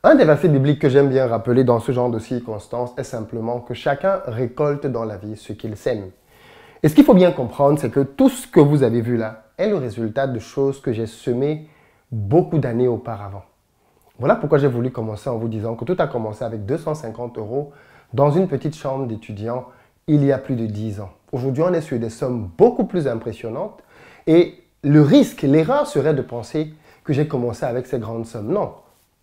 Un des versets bibliques que j'aime bien rappeler dans ce genre de circonstances est simplement que chacun récolte dans la vie ce qu'il sème. Et ce qu'il faut bien comprendre, c'est que tout ce que vous avez vu là est le résultat de choses que j'ai semées beaucoup d'années auparavant. Voilà pourquoi j'ai voulu commencer en vous disant que tout a commencé avec 250 € dans une petite chambre d'étudiant il y a plus de 10 ans. Aujourd'hui, on est sur des sommes beaucoup plus impressionnantes et le risque, l'erreur serait de penser que j'ai commencé avec ces grandes sommes. Non.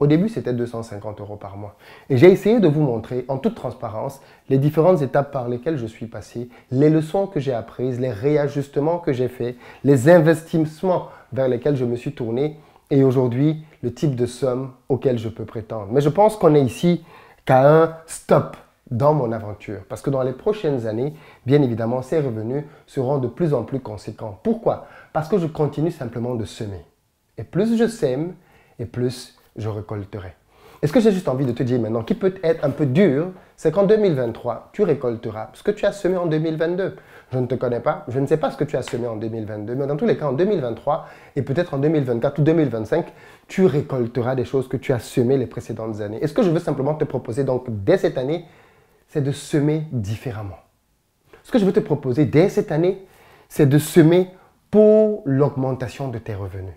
Au début, c'était 250 € par mois. Et j'ai essayé de vous montrer en toute transparence les différentes étapes par lesquelles je suis passé, les leçons que j'ai apprises, les réajustements que j'ai faits, les investissements vers lesquels je me suis tourné et aujourd'hui, le type de somme auquel je peux prétendre. Mais je pense qu'on est ici qu'à un stop dans mon aventure. Parce que dans les prochaines années, bien évidemment, ces revenus seront de plus en plus conséquents. Pourquoi? Parce que je continue simplement de semer. Et plus je sème, et plus je récolterai. Et ce que j'ai juste envie de te dire maintenant, qui peut être un peu dur, c'est qu'en 2023, tu récolteras ce que tu as semé en 2022. Je ne te connais pas, je ne sais pas ce que tu as semé en 2022, mais dans tous les cas, en 2023 et peut-être en 2024 ou 2025, tu récolteras des choses que tu as semées les précédentes années. Et ce que je veux simplement te proposer donc dès cette année, c'est de semer différemment. Ce que je veux te proposer dès cette année, c'est de semer pour l'augmentation de tes revenus.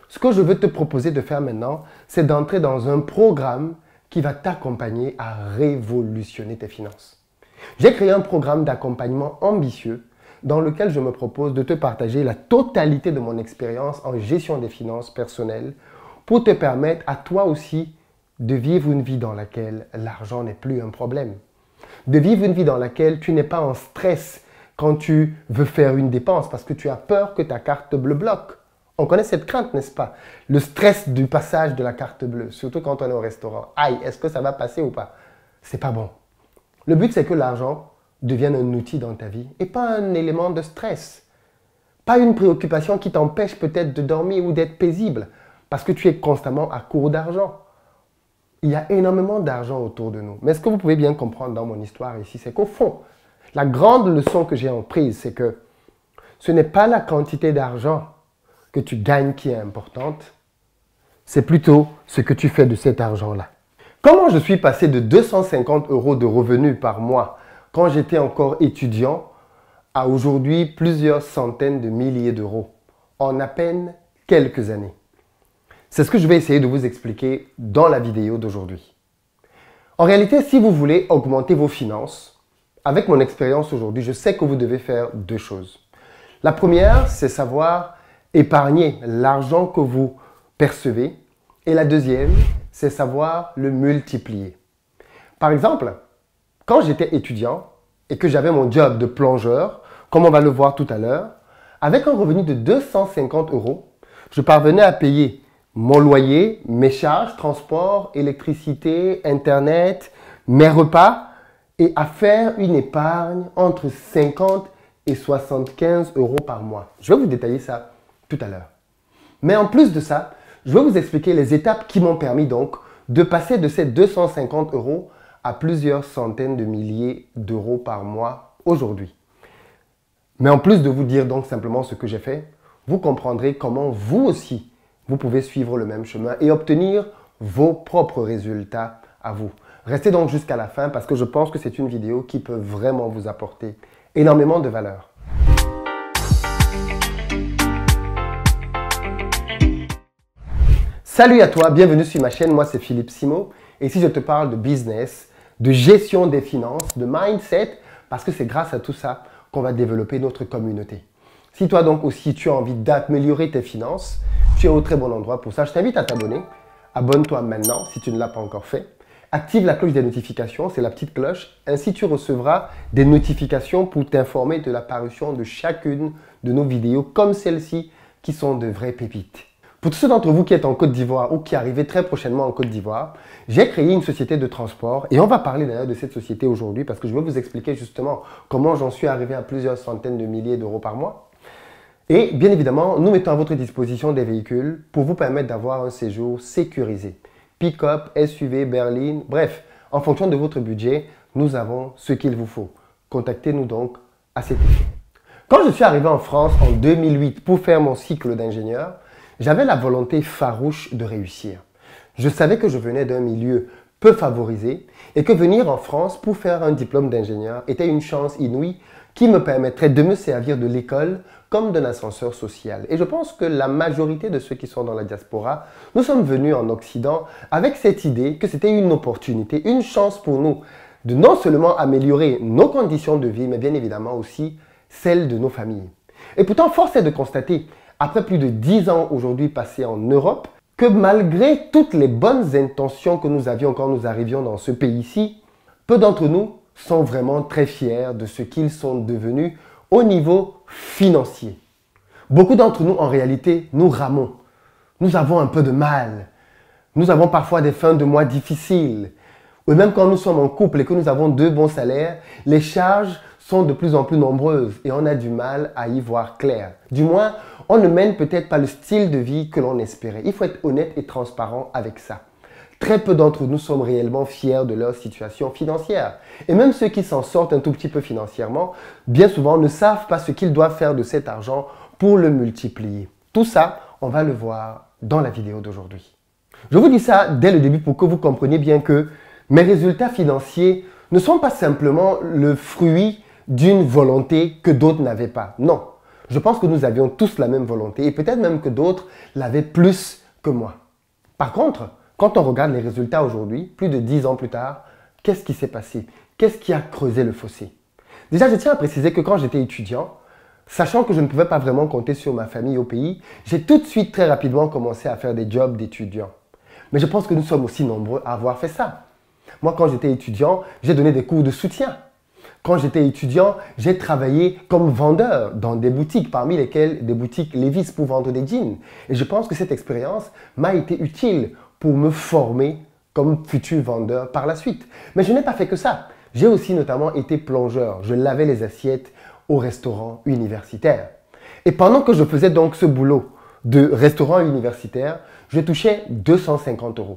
Ce que je veux te proposer de faire maintenant, c'est d'entrer dans un programme qui va t'accompagner à révolutionner tes finances. J'ai créé un programme d'accompagnement ambitieux dans lequel je me propose de te partager la totalité de mon expérience en gestion des finances personnelles pour te permettre à toi aussi de vivre une vie dans laquelle l'argent n'est plus un problème. De vivre une vie dans laquelle tu n'es pas en stress quand tu veux faire une dépense parce que tu as peur que ta carte bleue bloque. On connaît cette crainte, n'est-ce pas? Le stress du passage de la carte bleue, surtout quand on est au restaurant. Aïe, est-ce que ça va passer ou pas? C'est pas bon. Le but, c'est que l'argent devienne un outil dans ta vie et pas un élément de stress. Pas une préoccupation qui t'empêche peut-être de dormir ou d'être paisible parce que tu es constamment à court d'argent. Il y a énormément d'argent autour de nous. Mais ce que vous pouvez bien comprendre dans mon histoire ici, c'est qu'au fond, la grande leçon que j'ai en prise, c'est que ce n'est pas la quantité d'argent que tu gagnes qui est importante, c'est plutôt ce que tu fais de cet argent-là. Comment je suis passé de 250 € de revenus par mois quand j'étais encore étudiant à aujourd'hui plusieurs centaines de milliers d'euros en à peine quelques années? C'est ce que je vais essayer de vous expliquer dans la vidéo d'aujourd'hui. En réalité, si vous voulez augmenter vos finances, avec mon expérience aujourd'hui, je sais que vous devez faire deux choses. La première, c'est savoir épargner l'argent que vous percevez. Et la deuxième, c'est savoir le multiplier. Par exemple, quand j'étais étudiant et que j'avais mon job de plongeur, comme on va le voir tout à l'heure, avec un revenu de 250 €, je parvenais à payer mon loyer, mes charges, transport, électricité, internet, mes repas et à faire une épargne entre 50 et 75 € par mois. Je vais vous détailler ça tout à l'heure. Mais en plus de ça, je vais vous expliquer les étapes qui m'ont permis donc de passer de ces 250 € à plusieurs centaines de milliers d'euros par mois aujourd'hui. Mais en plus de vous dire donc simplement ce que j'ai fait, vous comprendrez comment vous aussi, vous pouvez suivre le même chemin et obtenir vos propres résultats à vous. Restez donc jusqu'à la fin parce que je pense que c'est une vidéo qui peut vraiment vous apporter énormément de valeur. Salut à toi, bienvenue sur ma chaîne, moi c'est Philippe Simo et ici je te parle de business, de gestion des finances, de mindset parce que c'est grâce à tout ça qu'on va développer notre communauté. Si toi donc aussi tu as envie d'améliorer tes finances, tu es au très bon endroit pour ça. Je t'invite à t'abonner, abonne-toi maintenant si tu ne l'as pas encore fait. Active la cloche des notifications, c'est la petite cloche, ainsi tu recevras des notifications pour t'informer de la parution de chacune de nos vidéos comme celle-ci qui sont de vraies pépites. Pour tous ceux d'entre vous qui êtes en Côte d'Ivoire ou qui arrivez très prochainement en Côte d'Ivoire, j'ai créé une société de transport et on va parler d'ailleurs de cette société aujourd'hui parce que je vais vous expliquer justement comment j'en suis arrivé à plusieurs centaines de milliers d'euros par mois. Et bien évidemment, nous mettons à votre disposition des véhicules pour vous permettre d'avoir un séjour sécurisé. Pick-up, SUV, berline, bref, en fonction de votre budget, nous avons ce qu'il vous faut. Contactez-nous donc à cet effet. Quand je suis arrivé en France en 2008 pour faire mon cycle d'ingénieur, j'avais la volonté farouche de réussir. Je savais que je venais d'un milieu peu favorisé et que venir en France pour faire un diplôme d'ingénieur était une chance inouïe qui me permettrait de me servir de l'école comme d'un ascenseur social. Et je pense que la majorité de ceux qui sont dans la diaspora, nous sommes venus en Occident avec cette idée que c'était une opportunité, une chance pour nous de non seulement améliorer nos conditions de vie, mais bien évidemment aussi celles de nos familles. Et pourtant, force est de constater, après plus de 10 ans aujourd'hui passés en Europe, que malgré toutes les bonnes intentions que nous avions quand nous arrivions dans ce pays-ci, peu d'entre nous sont vraiment très fiers de ce qu'ils sont devenus au niveau financier. Beaucoup d'entre nous, en réalité, nous ramons. Nous avons un peu de mal. Nous avons parfois des fins de mois difficiles. Ou même quand nous sommes en couple et que nous avons 2 bons salaires, les charges sont de plus en plus nombreuses et on a du mal à y voir clair. Du moins, on ne mène peut-être pas le style de vie que l'on espérait. Il faut être honnête et transparent avec ça. Très peu d'entre nous sommes réellement fiers de leur situation financière. Et même ceux qui s'en sortent un tout petit peu financièrement, bien souvent ne savent pas ce qu'ils doivent faire de cet argent pour le multiplier. Tout ça, on va le voir dans la vidéo d'aujourd'hui. Je vous dis ça dès le début pour que vous compreniez bien que mes résultats financiers ne sont pas simplement le fruit d'une volonté que d'autres n'avaient pas. Non, je pense que nous avions tous la même volonté et peut-être même que d'autres l'avaient plus que moi. Par contre, quand on regarde les résultats aujourd'hui, plus de 10 ans plus tard, qu'est-ce qui s'est passé? Qu'est-ce qui a creusé le fossé? Déjà, je tiens à préciser que quand j'étais étudiant, sachant que je ne pouvais pas vraiment compter sur ma famille au pays, j'ai tout de suite très rapidement commencé à faire des jobs d'étudiant. Mais je pense que nous sommes aussi nombreux à avoir fait ça. Moi, quand j'étais étudiant, j'ai donné des cours de soutien. Quand j'étais étudiant, j'ai travaillé comme vendeur dans des boutiques, parmi lesquelles des boutiques Levi's pour vendre des jeans. Et je pense que cette expérience m'a été utile pour me former comme futur vendeur par la suite. Mais je n'ai pas fait que ça. J'ai aussi notamment été plongeur. Je lavais les assiettes au restaurant universitaire. Et pendant que je faisais donc ce boulot de restaurant universitaire, je touchais 250 €.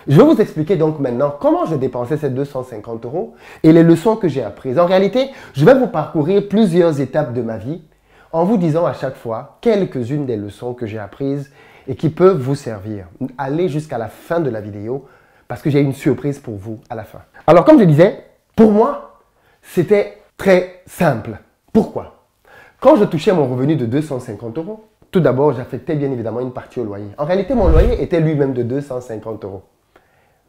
Je vais vous expliquer donc maintenant comment je dépensais ces 250 € et les leçons que j'ai apprises. En réalité, je vais vous parcourir plusieurs étapes de ma vie en vous disant à chaque fois quelques-unes des leçons que j'ai apprises et qui peuvent vous servir. Allez jusqu'à la fin de la vidéo parce que j'ai une surprise pour vous à la fin. Alors comme je disais, pour moi, c'était très simple. Pourquoi? Quand je touchais mon revenu de 250 €, tout d'abord, j'affectais bien évidemment une partie au loyer. En réalité, mon loyer était lui-même de 250 €.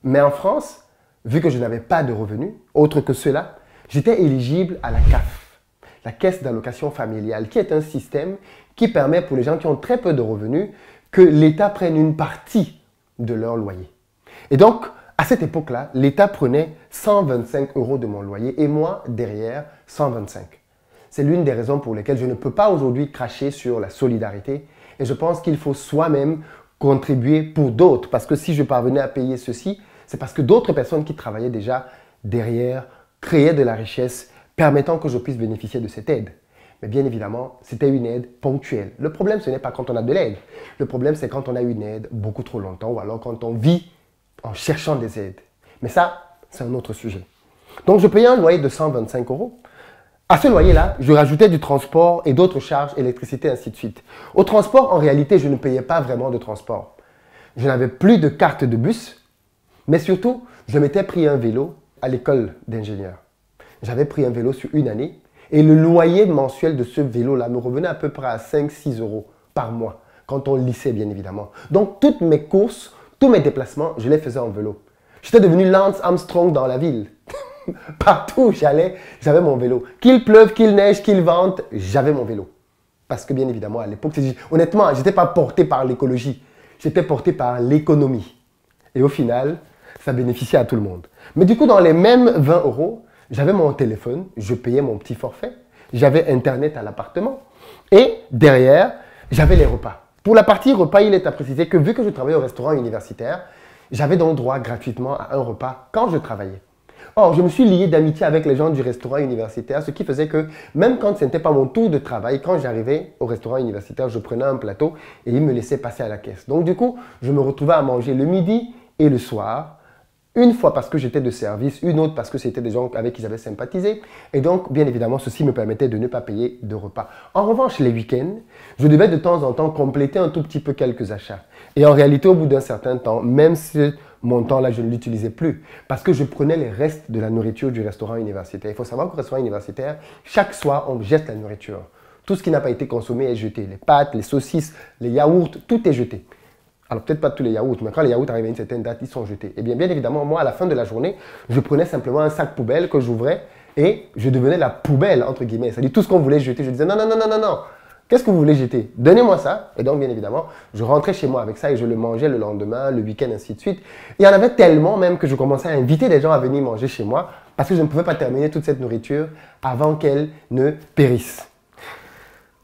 Mais en France, vu que je n'avais pas de revenus, autre que cela, j'étais éligible à la CAF, la Caisse d'allocation familiale, qui est un système qui permet pour les gens qui ont très peu de revenus que l'État prenne une partie de leur loyer. Et donc, à cette époque-là, l'État prenait 125 € de mon loyer et moi, derrière, 125. C'est l'une des raisons pour lesquelles je ne peux pas aujourd'hui cracher sur la solidarité et je pense qu'il faut soi-même contribuer pour d'autres parce que si je parvenais à payer ceci, c'est parce que d'autres personnes qui travaillaient déjà derrière créaient de la richesse permettant que je puisse bénéficier de cette aide. Mais bien évidemment, c'était une aide ponctuelle. Le problème, ce n'est pas quand on a de l'aide. Le problème, c'est quand on a une aide beaucoup trop longtemps ou alors quand on vit en cherchant des aides. Mais ça, c'est un autre sujet. Donc, je payais un loyer de 125 €. À ce loyer-là, je rajoutais du transport et d'autres charges, électricité, ainsi de suite. Au transport, en réalité, je ne payais pas vraiment de transport. Je n'avais plus de carte de bus, mais surtout, je m'étais pris un vélo à l'école d'ingénieur. J'avais pris un vélo sur une année et le loyer mensuel de ce vélo-là me revenait à peu près à 5-6 € par mois, quand on lissait bien évidemment. Donc, toutes mes courses, tous mes déplacements, je les faisais en vélo. J'étais devenu Lance Armstrong dans la ville. Partout où j'allais, j'avais mon vélo. Qu'il pleuve, qu'il neige, qu'il vente, j'avais mon vélo. Parce que bien évidemment, à l'époque, honnêtement, je n'étais pas porté par l'écologie. J'étais porté par l'économie. Et au final, ça bénéficiait à tout le monde. Mais du coup, dans les mêmes 20 €, j'avais mon téléphone, je payais mon petit forfait, j'avais Internet à l'appartement. Et derrière, j'avais les repas. Pour la partie repas, il est à préciser que vu que je travaillais au restaurant universitaire, j'avais donc droit gratuitement à un repas quand je travaillais. Or, je me suis lié d'amitié avec les gens du restaurant universitaire, ce qui faisait que même quand ce n'était pas mon tour de travail, quand j'arrivais au restaurant universitaire, je prenais un plateau et ils me laissaient passer à la caisse. Donc du coup, je me retrouvais à manger le midi et le soir, une fois parce que j'étais de service, une autre parce que c'était des gens avec qui j'avais sympathisé. Et donc, bien évidemment, ceci me permettait de ne pas payer de repas. En revanche, les week-ends, je devais de temps en temps compléter un tout petit peu quelques achats. Et en réalité, au bout d'un certain temps, même ce montant-là, je ne l'utilisais plus parce que je prenais les restes de la nourriture du restaurant universitaire. Il faut savoir qu'au restaurant universitaire, chaque soir, on jette la nourriture. Tout ce qui n'a pas été consommé est jeté. Les pâtes, les saucisses, les yaourts, tout est jeté. Alors peut-être pas tous les yaourts, mais quand les yaourts arrivent à une certaine date, ils sont jetés. Et bien évidemment, moi, à la fin de la journée, je prenais simplement un sac poubelle que j'ouvrais et je devenais la poubelle, entre guillemets. C'est-à-dire tout ce qu'on voulait jeter, je disais non, non, non, non, non, non. Qu'est-ce que vous voulez jeter? Donnez-moi ça. Et donc, bien évidemment, je rentrais chez moi avec ça et je le mangeais le lendemain, le week-end, ainsi de suite. Il y en avait tellement même que je commençais à inviter des gens à venir manger chez moi parce que je ne pouvais pas terminer toute cette nourriture avant qu'elle ne périsse.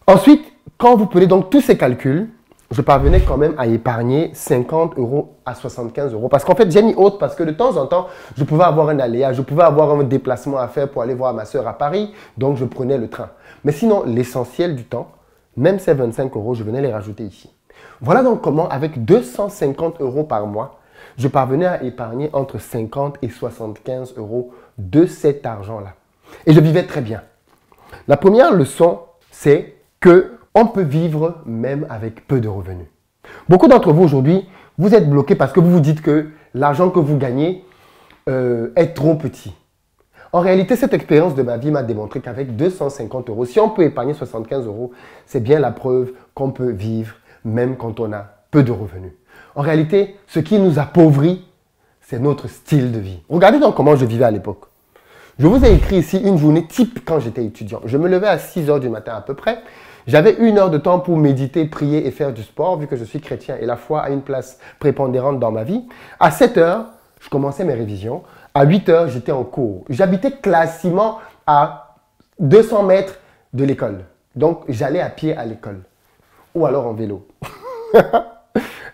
Ensuite, quand vous prenez donc tous ces calculs, je parvenais quand même à épargner 50 € à 75 €. Parce qu'en fait, j'ai mis autre parce que de temps en temps, je pouvais avoir un aléa, je pouvais avoir un déplacement à faire pour aller voir ma soeur à Paris. Donc, je prenais le train. Mais sinon, l'essentiel du temps, même ces 25 €, je venais les rajouter ici. Voilà donc comment, avec 250 € par mois, je parvenais à épargner entre 50 et 75 € de cet argent-là. Et je vivais très bien. La première leçon, c'est que on peut vivre même avec peu de revenus. Beaucoup d'entre vous aujourd'hui, vous êtes bloqués parce que vous vous dites que l'argent que vous gagnez est trop petit. En réalité, cette expérience de ma vie m'a démontré qu'avec 250 €, si on peut épargner 75 €, c'est bien la preuve qu'on peut vivre même quand on a peu de revenus. En réalité, ce qui nous appauvrit, c'est notre style de vie. Regardez donc comment je vivais à l'époque. Je vous ai écrit ici une journée type quand j'étais étudiant. Je me levais à 6 h du matin à peu près. J'avais 1 heure de temps pour méditer, prier et faire du sport, vu que je suis chrétien et la foi a une place prépondérante dans ma vie. À 7 h, je commençais mes révisions. À 8 h, j'étais en cours. J'habitais classiquement à 200 mètres de l'école. Donc, j'allais à pied à l'école. Ou alors en vélo.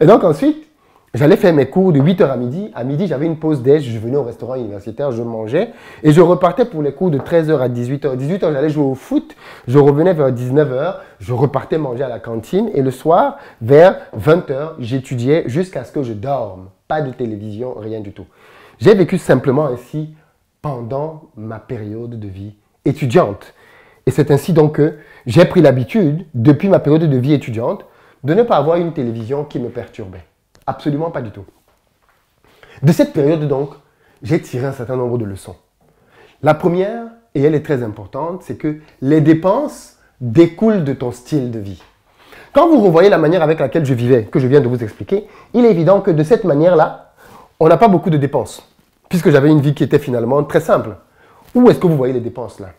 Et donc ensuite, j'allais faire mes cours de 8 h à midi. À midi, j'avais une pause déj. Je venais au restaurant universitaire, je mangeais. Et je repartais pour les cours de 13 h à 18 h. 18 h, j'allais jouer au foot. Je revenais vers 19 h. Je repartais manger à la cantine. Et le soir, vers 20 h, j'étudiais jusqu'à ce que je dorme. Pas de télévision, rien du tout. J'ai vécu simplement ainsi pendant ma période de vie étudiante. Et c'est ainsi donc que j'ai pris l'habitude, depuis ma période de vie étudiante, de ne pas avoir une télévision qui me perturbait. Absolument pas du tout. De cette période donc, j'ai tiré un certain nombre de leçons. La première, et elle est très importante, c'est que les dépenses découlent de ton style de vie. Quand vous revoyez la manière avec laquelle je vivais, que je viens de vous expliquer, il est évident que de cette manière-là, on n'a pas beaucoup de dépenses, puisque j'avais une vie qui était finalement très simple. Où est-ce que vous voyez les dépenses là?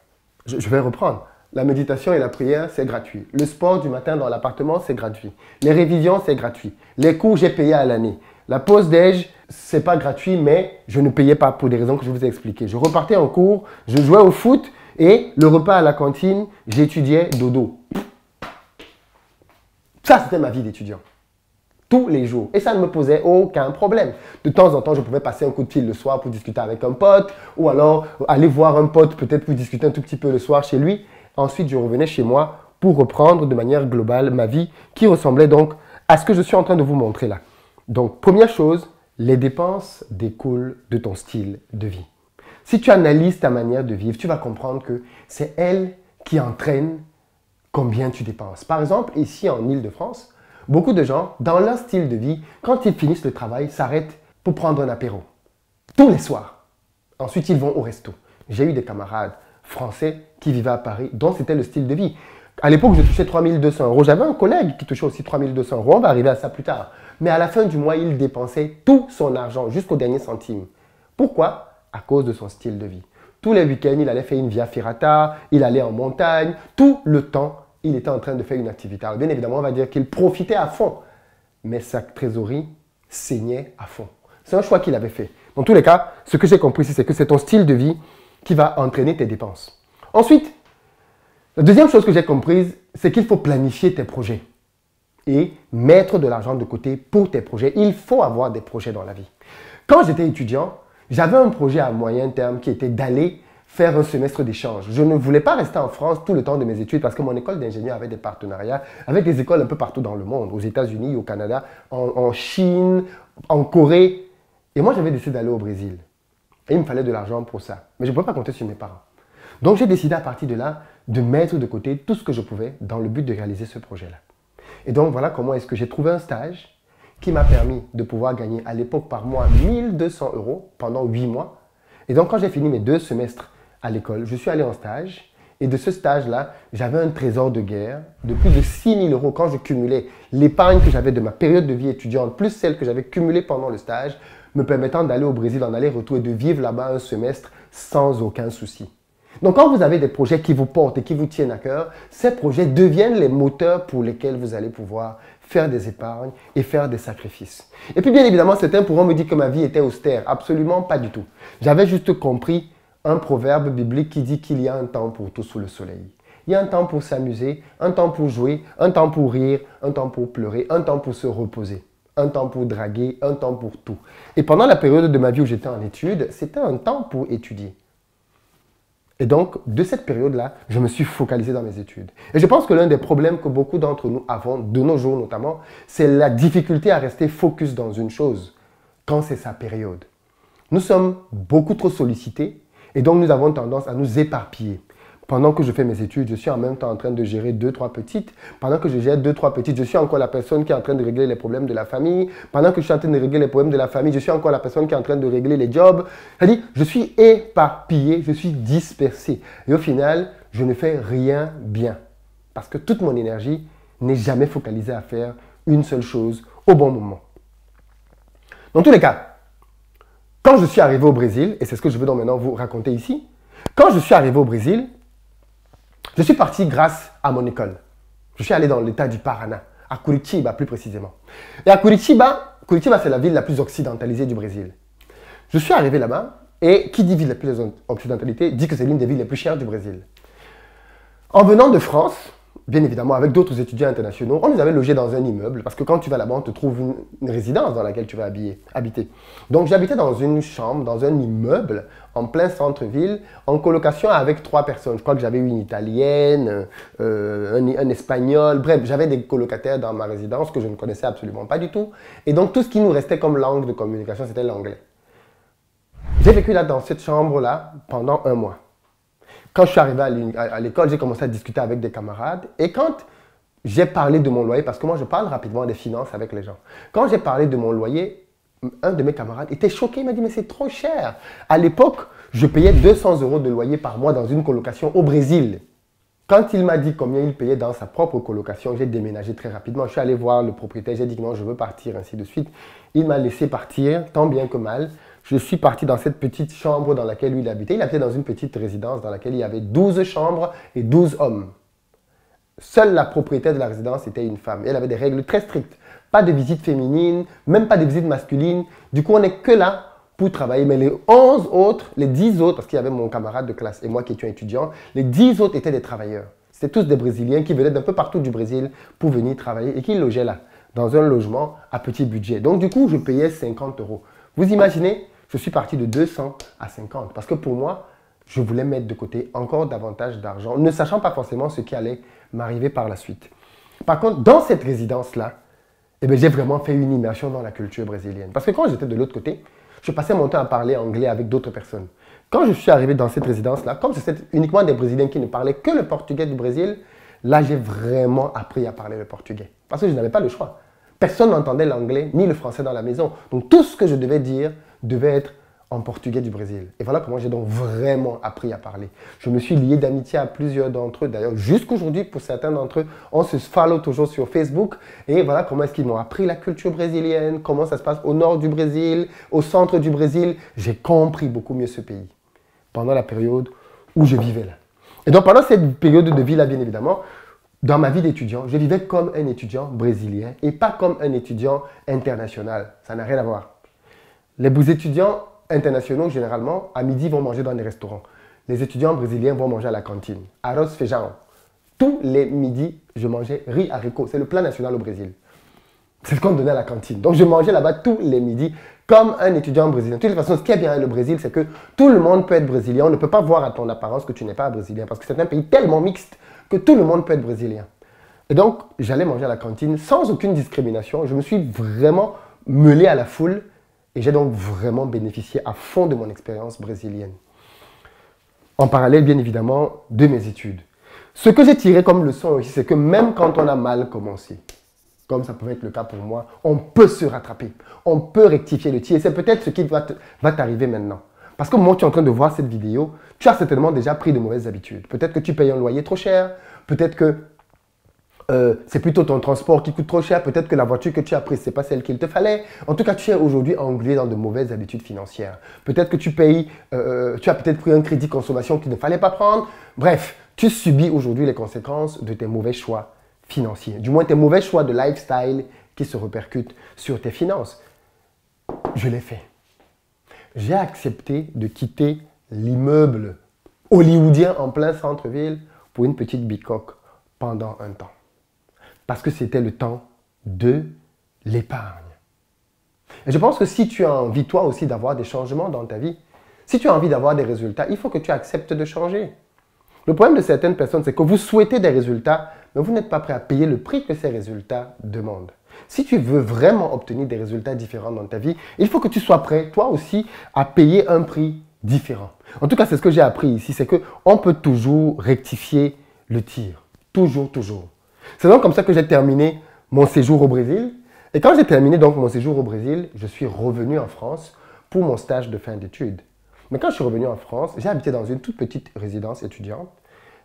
Je vais reprendre. La méditation et la prière, c'est gratuit. Le sport du matin dans l'appartement, c'est gratuit. Les révisions, c'est gratuit. Les cours, j'ai payé à l'année. La pause déj, c'est pas gratuit, mais je ne payais pas pour des raisons que je vous ai expliquées. Je repartais en cours, je jouais au foot et le repas à la cantine, j'étudiais dodo. Ça, c'était ma vie d'étudiant. Tous les jours. Et ça ne me posait aucun problème. De temps en temps, je pouvais passer un coup de fil le soir pour discuter avec un pote ou alors aller voir un pote peut-être pour discuter un tout petit peu le soir chez lui. Ensuite, je revenais chez moi pour reprendre de manière globale ma vie qui ressemblait donc à ce que je suis en train de vous montrer là. Donc, première chose, les dépenses découlent de ton style de vie. Si tu analyses ta manière de vivre, tu vas comprendre que c'est elle qui entraîne combien tu dépenses. Par exemple, ici en Île-de-France, beaucoup de gens, dans leur style de vie, quand ils finissent le travail, s'arrêtent pour prendre un apéro. Tous les soirs. Ensuite, ils vont au resto. J'ai eu des camarades français qui vivaient à Paris, dont c'était le style de vie. À l'époque, je touchais 3 200 €. J'avais un collègue qui touchait aussi 3 200 €. On va arriver à ça plus tard. Mais à la fin du mois, il dépensait tout son argent, jusqu'au dernier centime. Pourquoi? À cause de son style de vie. Tous les week-ends, il allait faire une via ferrata, il allait en montagne. Tout le temps, il était en train de faire une activité. Alors bien évidemment, on va dire qu'il profitait à fond. Mais sa trésorerie saignait à fond. C'est un choix qu'il avait fait. Dans tous les cas, ce que j'ai compris ici, c'est que c'est ton style de vie qui va entraîner tes dépenses. Ensuite, la deuxième chose que j'ai comprise, c'est qu'il faut planifier tes projets et mettre de l'argent de côté pour tes projets. Il faut avoir des projets dans la vie. Quand j'étais étudiant, j'avais un projet à moyen terme qui était d'aller faire un semestre d'échange. Je ne voulais pas rester en France tout le temps de mes études parce que mon école d'ingénieur avait des partenariats avec des écoles un peu partout dans le monde, aux États-Unis, au Canada, en Chine, en Corée. Et moi, j'avais décidé d'aller au Brésil. Et il me fallait de l'argent pour ça. Mais je ne pouvais pas compter sur mes parents. Donc, j'ai décidé à partir de là de mettre de côté tout ce que je pouvais dans le but de réaliser ce projet-là. Et donc, voilà comment est-ce que j'ai trouvé un stage qui m'a permis de pouvoir gagner à l'époque par mois 1200 € pendant 8 mois. Et donc, quand j'ai fini mes 2 semestres à l'école, je suis allé en stage. Et de ce stage-là, j'avais un trésor de guerre de plus de 6 000 € quand je cumulais l'épargne que j'avais de ma période de vie étudiante, plus celle que j'avais cumulée pendant le stage, me permettant d'aller au Brésil en aller-retour et de vivre là-bas un semestre sans aucun souci. Donc, quand vous avez des projets qui vous portent et qui vous tiennent à cœur, ces projets deviennent les moteurs pour lesquels vous allez pouvoir faire des épargnes et faire des sacrifices. Et puis, bien évidemment, certains pourront me dire que ma vie était austère. Absolument pas du tout. J'avais juste compris un proverbe biblique qui dit qu'il y a un temps pour tout sous le soleil. Il y a un temps pour s'amuser, un temps pour jouer, un temps pour rire, un temps pour pleurer, un temps pour se reposer, un temps pour draguer, un temps pour tout. Et pendant la période de ma vie où j'étais en études, c'était un temps pour étudier. Et donc, de cette période-là, je me suis focalisé dans mes études. Et je pense que l'un des problèmes que beaucoup d'entre nous avons, de nos jours notamment, c'est la difficulté à rester focus dans une chose quand c'est sa période. Nous sommes beaucoup trop sollicités et donc nous avons tendance à nous éparpiller. Pendant que je fais mes études, je suis en même temps en train de gérer 2-3 petites. Pendant que je gère 2-3 petites, je suis encore la personne qui est en train de régler les problèmes de la famille. Pendant que je suis en train de régler les problèmes de la famille, je suis encore la personne qui est en train de régler les jobs. C'est-à-dire, je suis éparpillé, je suis dispersé. Et au final, je ne fais rien bien. Parce que toute mon énergie n'est jamais focalisée à faire une seule chose au bon moment. Dans tous les cas, quand je suis arrivé au Brésil, et c'est ce que je veux donc maintenant vous raconter ici, quand je suis arrivé au Brésil, je suis parti grâce à mon école. Je suis allé dans l'état du Paraná, à Curitiba plus précisément. Et à Curitiba, Curitiba c'est la ville la plus occidentalisée du Brésil. Je suis arrivé là-bas et qui dit ville la plus occidentalisée dit que c'est l'une des villes les plus chères du Brésil. En venant de France, bien évidemment avec d'autres étudiants internationaux, on nous avait logés dans un immeuble parce que quand tu vas là-bas, on te trouve une résidence dans laquelle tu vas habiter. Donc j'habitais dans une chambre, dans un immeuble en plein centre-ville, en colocation avec 3 personnes. Je crois que j'avais une Italienne, un Espagnol, bref, j'avais des colocataires dans ma résidence que je ne connaissais absolument pas du tout. Et donc tout ce qui nous restait comme langue de communication, c'était l'anglais. J'ai vécu là dans cette chambre-là pendant 1 mois. Quand je suis arrivé à l'école, j'ai commencé à discuter avec des camarades. Et quand j'ai parlé de mon loyer, parce que moi, je parle rapidement des finances avec les gens. Quand j'ai parlé de mon loyer, un de mes camarades était choqué. Il m'a dit, mais c'est trop cher. À l'époque, je payais 200 € de loyer par mois dans une colocation au Brésil. Quand il m'a dit combien il payait dans sa propre colocation, j'ai déménagé très rapidement. Je suis allé voir le propriétaire, j'ai dit que non, je veux partir, ainsi de suite. Il m'a laissé partir, tant bien que mal. Je suis parti dans cette petite chambre dans laquelle lui, il habitait. Il habitait dans une petite résidence dans laquelle il y avait 12 chambres et 12 hommes. Seule la propriétaire de la résidence était une femme. Elle avait des règles très strictes. Pas de visite féminine, même pas de visite masculine. Du coup, on n'est que là pour travailler. Mais les 11 autres, les 10 autres, parce qu'il y avait mon camarade de classe et moi qui étions étudiants, les 10 autres étaient des travailleurs. C'était tous des Brésiliens qui venaient d'un peu partout du Brésil pour venir travailler et qui logeaient là, dans un logement à petit budget. Donc du coup, je payais 50 €. Vous imaginez, je suis parti de 200 à 50 parce que pour moi, je voulais mettre de côté encore davantage d'argent, ne sachant pas forcément ce qui allait m'arriver par la suite. Par contre, dans cette résidence-là, j'ai vraiment fait une immersion dans la culture brésilienne. Parce que quand j'étais de l'autre côté, je passais mon temps à parler anglais avec d'autres personnes. Quand je suis arrivé dans cette résidence-là, comme c'était uniquement des Brésiliens qui ne parlaient que le portugais du Brésil, là, j'ai vraiment appris à parler le portugais. Parce que je n'avais pas le choix. Personne n'entendait l'anglais ni le français dans la maison. Donc, tout ce que je devais dire devait être en portugais du Brésil. Et voilà comment j'ai donc vraiment appris à parler. Je me suis lié d'amitié à plusieurs d'entre eux. D'ailleurs, jusqu'aujourd'hui, pour certains d'entre eux, on se follow toujours sur Facebook. Et voilà comment est-ce qu'ils m'ont appris la culture brésilienne, comment ça se passe au nord du Brésil, au centre du Brésil. J'ai compris beaucoup mieux ce pays pendant la période où je vivais là. Et donc, pendant cette période de vie là, bien évidemment, dans ma vie d'étudiant, je vivais comme un étudiant brésilien et pas comme un étudiant international. Ça n'a rien à voir. Les étudiants internationaux, généralement, à midi, vont manger dans des restaurants. Les étudiants brésiliens vont manger à la cantine. Arroz feijão. Tous les midis, je mangeais riz haricot. C'est le plat national au Brésil. C'est ce qu'on donnait à la cantine. Donc, je mangeais là-bas tous les midis comme un étudiant brésilien. De toute façon, ce qui est bien avec le Brésil, c'est que tout le monde peut être brésilien. On ne peut pas voir à ton apparence que tu n'es pas brésilien parce que c'est un pays tellement mixte que tout le monde peut être brésilien. Et donc, j'allais manger à la cantine sans aucune discrimination. Je me suis vraiment mêlé à la foule. Et j'ai donc vraiment bénéficié à fond de mon expérience brésilienne. En parallèle, bien évidemment, de mes études. Ce que j'ai tiré comme leçon aussi, c'est que même quand on a mal commencé, comme ça pouvait être le cas pour moi, on peut se rattraper. On peut rectifier le tir. Et c'est peut-être ce qui va t'arriver maintenant. Parce que au moment où tu es en train de voir cette vidéo, tu as certainement déjà pris de mauvaises habitudes. Peut-être que tu payes un loyer trop cher. Peut-être que c'est plutôt ton transport qui coûte trop cher. Peut-être que la voiture que tu as prise, ce n'est pas celle qu'il te fallait. En tout cas, tu es aujourd'hui englué dans de mauvaises habitudes financières. Peut-être que tu as peut-être pris un crédit consommation qu'il ne fallait pas prendre. Bref, tu subis aujourd'hui les conséquences de tes mauvais choix financiers. Du moins, tes mauvais choix de lifestyle qui se répercutent sur tes finances. Je l'ai fait. J'ai accepté de quitter l'immeuble hollywoodien en plein centre-ville pour une petite bicoque pendant un temps. Parce que c'était le temps de l'épargne. Et je pense que si tu as envie, toi aussi, d'avoir des changements dans ta vie, si tu as envie d'avoir des résultats, il faut que tu acceptes de changer. Le problème de certaines personnes, c'est que vous souhaitez des résultats, mais vous n'êtes pas prêt à payer le prix que ces résultats demandent. Si tu veux vraiment obtenir des résultats différents dans ta vie, il faut que tu sois prêt, toi aussi, à payer un prix différent. En tout cas, c'est ce que j'ai appris ici, c'est qu'on peut toujours rectifier le tir. Toujours, toujours. C'est donc comme ça que j'ai terminé mon séjour au Brésil. Et quand j'ai terminé donc mon séjour au Brésil, je suis revenu en France pour mon stage de fin d'études. Mais quand je suis revenu en France, j'ai habité dans une toute petite résidence étudiante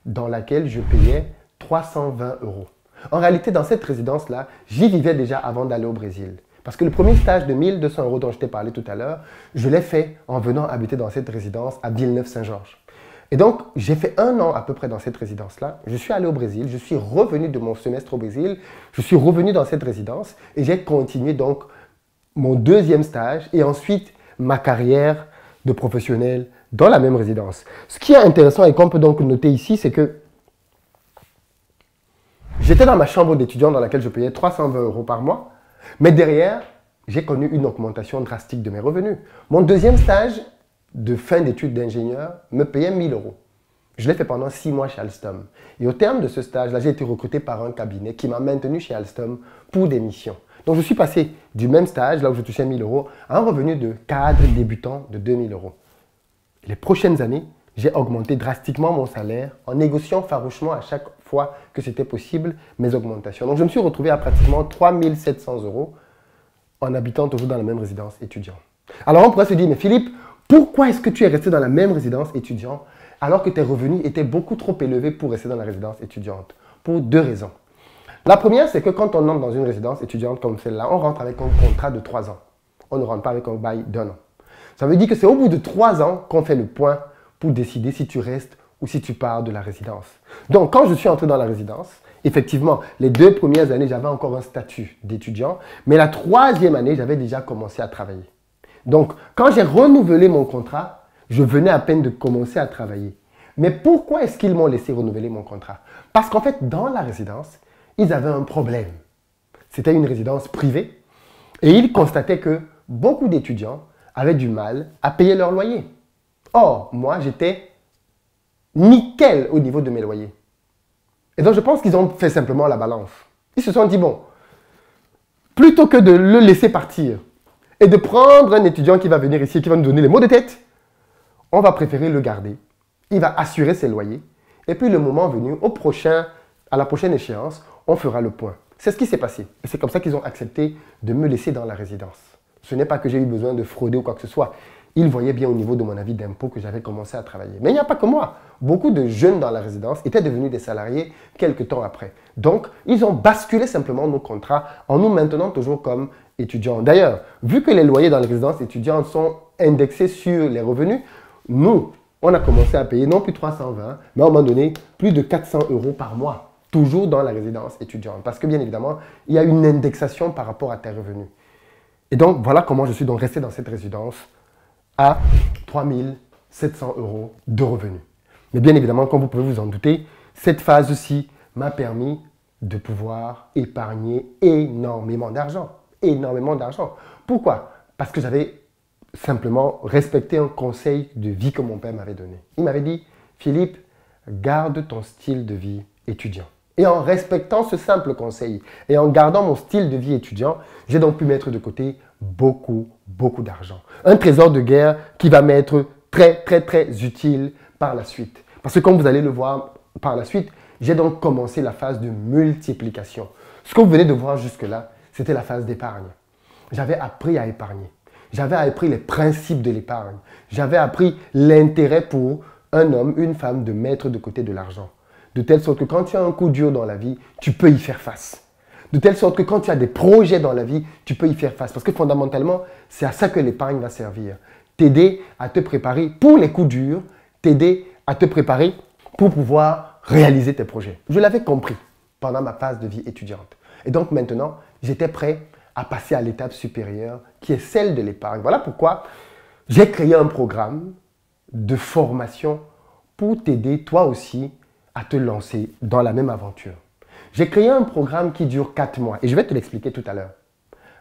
dans laquelle je payais 320 €. En réalité, dans cette résidence-là, j'y vivais déjà avant d'aller au Brésil. Parce que le premier stage de 1 200 € dont je t'ai parlé tout à l'heure, je l'ai fait en venant habiter dans cette résidence à Villeneuve-Saint-Georges. Et donc, j'ai fait 1 an à peu près dans cette résidence-là. Je suis allé au Brésil, je suis revenu de mon semestre au Brésil, je suis revenu dans cette résidence et j'ai continué donc mon deuxième stage et ensuite ma carrière de professionnel dans la même résidence. Ce qui est intéressant et qu'on peut donc noter ici, c'est que j'étais dans ma chambre d'étudiant dans laquelle je payais 320 € par mois, mais derrière, j'ai connu une augmentation drastique de mes revenus. Mon deuxième stage de fin d'études d'ingénieur me payait 1 000 €. Je l'ai fait pendant 6 mois chez Alstom. Et au terme de ce stage-là, j'ai été recruté par un cabinet qui m'a maintenu chez Alstom pour des missions. Donc, je suis passé du même stage, là où je touchais 1 000 € à un revenu de cadre débutant de 2 000 €. Les prochaines années, j'ai augmenté drastiquement mon salaire en négociant farouchement à chaque fois que c'était possible mes augmentations. Donc, je me suis retrouvé à pratiquement 3 700 € en habitant toujours dans la même résidence étudiante. Alors, on pourrait se dire, mais Philippe, pourquoi est-ce que tu es resté dans la même résidence étudiante alors que tes revenus étaient beaucoup trop élevés pour rester dans la résidence étudiante? Pour 2 raisons. La première, c'est que quand on entre dans une résidence étudiante comme celle-là, on rentre avec un contrat de 3 ans. On ne rentre pas avec un bail d'1 an. Ça veut dire que c'est au bout de 3 ans qu'on fait le point pour décider si tu restes ou si tu pars de la résidence. Donc, quand je suis entré dans la résidence, effectivement, les 2 premières années, j'avais encore un statut d'étudiant, mais la 3e année, j'avais déjà commencé à travailler. Donc, quand j'ai renouvelé mon contrat, je venais à peine de commencer à travailler. Mais pourquoi est-ce qu'ils m'ont laissé renouveler mon contrat? Parce qu'en fait, dans la résidence, ils avaient un problème. C'était une résidence privée et ils constataient que beaucoup d'étudiants avaient du mal à payer leur loyer. Or, moi, j'étais nickel au niveau de mes loyers. Et donc, je pense qu'ils ont fait simplement la balance. Ils se sont dit, bon, plutôt que de le laisser partir, et de prendre un étudiant qui va venir ici et qui va nous donner les maux de tête, on va préférer le garder. Il va assurer ses loyers. Et puis le moment venu, à la prochaine échéance, on fera le point. C'est ce qui s'est passé. Et c'est comme ça qu'ils ont accepté de me laisser dans la résidence. Ce n'est pas que j'ai eu besoin de frauder ou quoi que ce soit. Ils voyaient bien au niveau de mon avis d'impôt que j'avais commencé à travailler. Mais il n'y a pas que moi. Beaucoup de jeunes dans la résidence étaient devenus des salariés quelques temps après. Donc, ils ont basculé simplement nos contrats en nous maintenant toujours comme étudiants. D'ailleurs, vu que les loyers dans les résidences étudiantes sont indexés sur les revenus, nous, on a commencé à payer non plus 320, mais à un moment donné, plus de 400 € par mois, toujours dans la résidence étudiante. Parce que bien évidemment, il y a une indexation par rapport à tes revenus. Et donc, voilà comment je suis donc resté dans cette résidence à 3 700 € de revenus. Mais bien évidemment, comme vous pouvez vous en douter, cette phase-ci m'a permis de pouvoir épargner énormément d'argent. Énormément d'argent. Pourquoi? Parce que j'avais simplement respecté un conseil de vie que mon père m'avait donné. Il m'avait dit, Philippe, garde ton style de vie étudiant. Et en respectant ce simple conseil et en gardant mon style de vie étudiant, j'ai donc pu mettre de côté beaucoup d'argent. Un trésor de guerre qui va m'être très utile par la suite. Parce que comme vous allez le voir par la suite, j'ai donc commencé la phase de multiplication. Ce que vous venez de voir jusque-là, c'était la phase d'épargne. J'avais appris à épargner. J'avais appris les principes de l'épargne. J'avais appris l'intérêt pour un homme, une femme de mettre de côté de l'argent. De telle sorte que quand tu as un coup dur dans la vie, tu peux y faire face. De telle sorte que quand tu as des projets dans la vie, tu peux y faire face. Parce que fondamentalement, c'est à ça que l'épargne va servir. T'aider à te préparer pour les coups durs, t'aider à te préparer pour pouvoir réaliser tes projets. Je l'avais compris pendant ma phase de vie étudiante. Et donc maintenant, j'étais prêt à passer à l'étape supérieure qui est celle de l'épargne. Voilà pourquoi j'ai créé un programme de formation pour t'aider toi aussi à te lancer dans la même aventure. J'ai créé un programme qui dure 4 mois et je vais te l'expliquer tout à l'heure,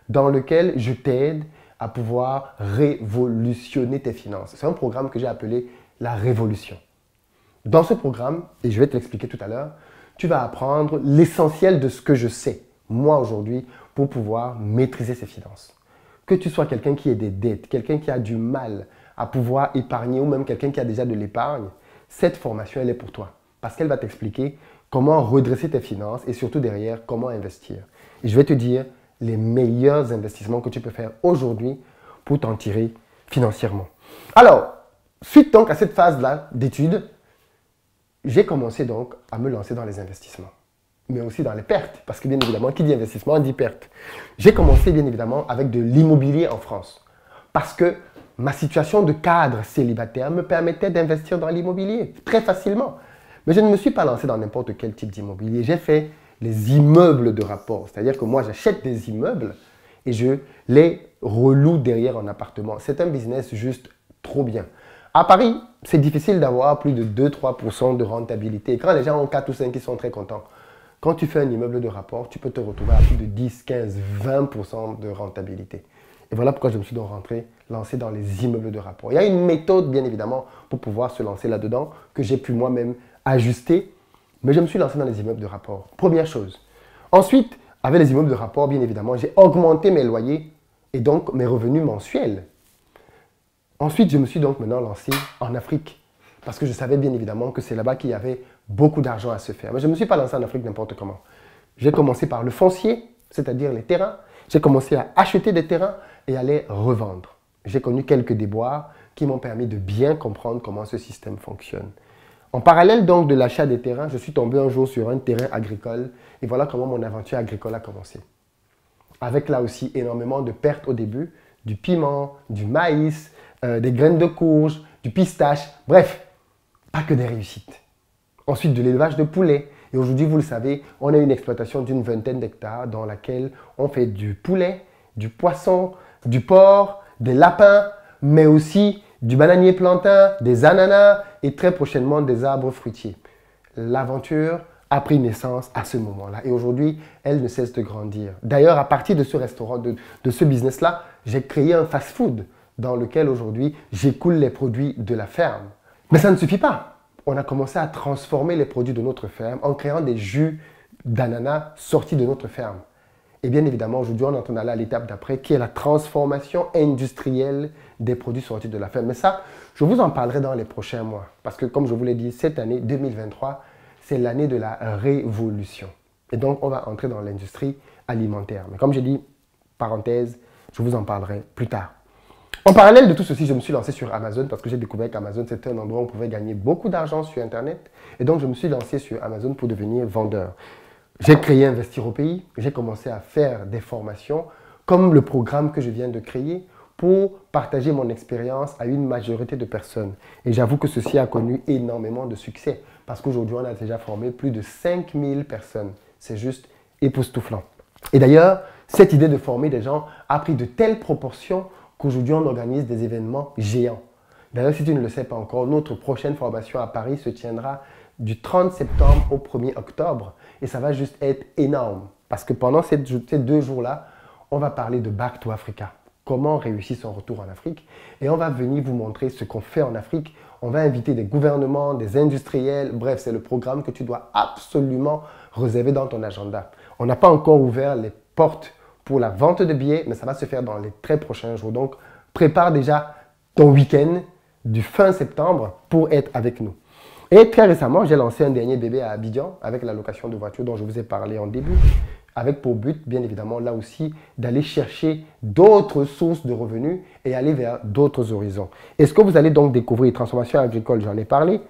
dans lequel je t'aide à pouvoir révolutionner tes finances. C'est un programme que j'ai appelé la révolution. Dans ce programme, et je vais te l'expliquer tout à l'heure, tu vas apprendre l'essentiel de ce que je sais, moi aujourd'hui, pour pouvoir maîtriser ses finances. Que tu sois quelqu'un qui ait des dettes, quelqu'un qui a du mal à pouvoir épargner ou même quelqu'un qui a déjà de l'épargne, cette formation, elle est pour toi. Parce qu'elle va t'expliquer comment redresser tes finances et surtout derrière, comment investir. Et je vais te dire les meilleurs investissements que tu peux faire aujourd'hui pour t'en tirer financièrement. Alors, suite donc à cette phase-là d'études, j'ai commencé donc à me lancer dans les investissements, mais aussi dans les pertes, parce que bien évidemment, qui dit investissement dit perte. J'ai commencé bien évidemment avec de l'immobilier en France, parce que ma situation de cadre célibataire me permettait d'investir dans l'immobilier très facilement. Mais je ne me suis pas lancé dans n'importe quel type d'immobilier. J'ai fait les immeubles de rapport. C'est-à-dire que moi, j'achète des immeubles et je les reloue derrière en appartement. C'est un business juste trop bien. À Paris, c'est difficile d'avoir plus de 2-3% de rentabilité. Quand les gens ont 4 ou 5, ils sont très contents. Quand tu fais un immeuble de rapport, tu peux te retrouver à plus de 10, 15, 20% de rentabilité. Et voilà pourquoi je me suis donc lancé dans les immeubles de rapport. Il y a une méthode, bien évidemment, pour pouvoir se lancer là-dedans, que j'ai pu moi-même ajuster, mais je me suis lancé dans les immeubles de rapport. Première chose. Ensuite, avec les immeubles de rapport, bien évidemment, j'ai augmenté mes loyers et donc mes revenus mensuels. Ensuite, je me suis donc maintenant lancé en Afrique parce que je savais bien évidemment que c'est là-bas qu'il y avait beaucoup d'argent à se faire. Mais je ne me suis pas lancé en Afrique n'importe comment. J'ai commencé par le foncier, c'est-à-dire les terrains. J'ai commencé à acheter des terrains et à les revendre. J'ai connu quelques déboires qui m'ont permis de bien comprendre comment ce système fonctionne. En parallèle donc de l'achat des terrains, je suis tombé un jour sur un terrain agricole et voilà comment mon aventure agricole a commencé. Avec là aussi énormément de pertes au début, du piment, du maïs, des graines de courge, du pistache, bref, pas que des réussites. Ensuite de l'élevage de poulets. Et aujourd'hui, vous le savez, on a une exploitation d'une vingtaine d'hectares dans laquelle on fait du poulet, du poisson, du porc, des lapins, mais aussi du bananier plantain, des ananas et très prochainement des arbres fruitiers. L'aventure a pris naissance à ce moment-là et aujourd'hui, elle ne cesse de grandir. D'ailleurs, à partir de ce restaurant, de ce business-là, j'ai créé un fast-food dans lequel aujourd'hui, j'écoule les produits de la ferme. Mais ça ne suffit pas. On a commencé à transformer les produits de notre ferme en créant des jus d'ananas sortis de notre ferme. Et bien évidemment, aujourd'hui, on est en train d'aller à l'étape d'après, qui est la transformation industrielle des produits sortis de la ferme. Mais ça, je vous en parlerai dans les prochains mois. Parce que, comme je vous l'ai dit, cette année 2023, c'est l'année de la révolution. Et donc, on va entrer dans l'industrie alimentaire. Mais comme j'ai dit, parenthèse, je vous en parlerai plus tard. En parallèle de tout ceci, je me suis lancé sur Amazon parce que j'ai découvert qu'Amazon, c'était un endroit où on pouvait gagner beaucoup d'argent sur Internet. Et donc, je me suis lancé sur Amazon pour devenir vendeur. J'ai créé Investir au pays. J'ai commencé à faire des formations comme le programme que je viens de créer pour partager mon expérience à une majorité de personnes. Et j'avoue que ceci a connu énormément de succès parce qu'aujourd'hui, on a déjà formé plus de 5000 personnes. C'est juste époustouflant. Et d'ailleurs, cette idée de former des gens a pris de telles proportions qu'aujourd'hui, on organise des événements géants. D'ailleurs, si tu ne le sais pas encore, notre prochaine formation à Paris se tiendra du 30 septembre au 1er octobre. Et ça va juste être énorme. Parce que pendant ces 2 jours-là, on va parler de Back to Africa. Comment réussir son retour en Afrique. Et on va venir vous montrer ce qu'on fait en Afrique. On va inviter des gouvernements, des industriels. Bref, c'est le programme que tu dois absolument réserver dans ton agenda. On n'a pas encore ouvert les portes pour la vente de billets, mais ça va se faire dans les très prochains jours. Donc, prépare déjà ton week-end du fin septembre pour être avec nous. Et très récemment, j'ai lancé un dernier bébé à Abidjan avec la location de voiture dont je vous ai parlé en début. avec pour but, bien évidemment, là aussi, d'aller chercher d'autres sources de revenus et aller vers d'autres horizons. Est-ce que vous allez donc découvrir transformation agricole, j'en ai parlé,